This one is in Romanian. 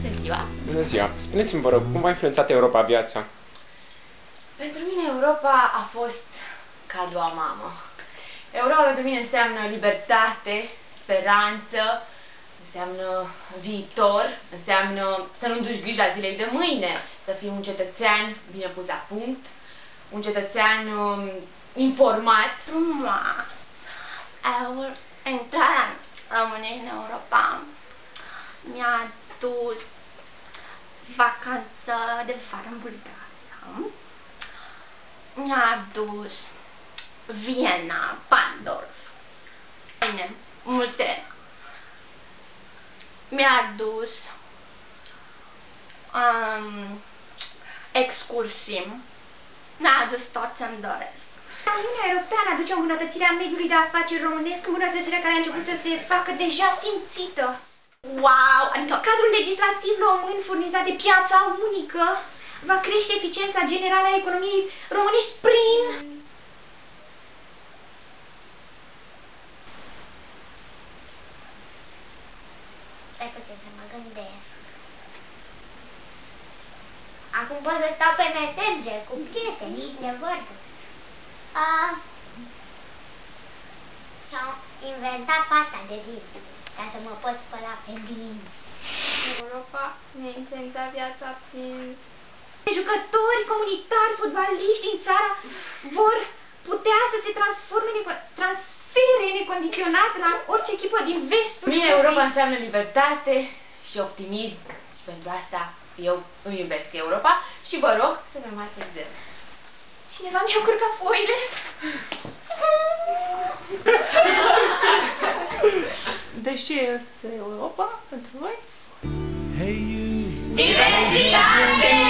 Bună ziua! Bună ziua! Spuneți-mi, vă rog, cum a influențat Europa viața? Pentru mine Europa a fost ca a doua mamă. Europa pentru mine înseamnă libertate, speranță, înseamnă viitor, înseamnă să nu duci grija zilei de mâine, să fii un cetățean bine pus la punct, un cetățean informat. Intrarea României în Europa mi-a dus vacanță de vară în Bulgaria, mi-a dus Viena, Pandorf, multe, mi-a dus excursii, mi-a adus tot ce-mi doresc. Uniunea Europeană aduce o îmbunătățire a mediului de afaceri românesc, îmbunătățirea care a început să se facă deja simțită. Wow! Adică cadrul legislativ român furnizat de piața unică va crește eficiența generală a economiei românești prin... Stai puțin să mă gândesc. Acum pot să stau pe Messenger cu prietenii de vorbă. Și-au inventat pasta de dinți, ca să mă pot spăla pe dinți. Europa mi-a influențat viața prin... Jucători, comunitari, fotbaliști din țara vor putea să se transfere necondiționat la orice echipă din vestul. Mie Europa înseamnă libertate și optimism și pentru asta eu îmi iubesc Europa și vă rog să mă marcați de... Cineva mi-a încurcat foile. Deci ce este Europa pentru voi? Diversitate!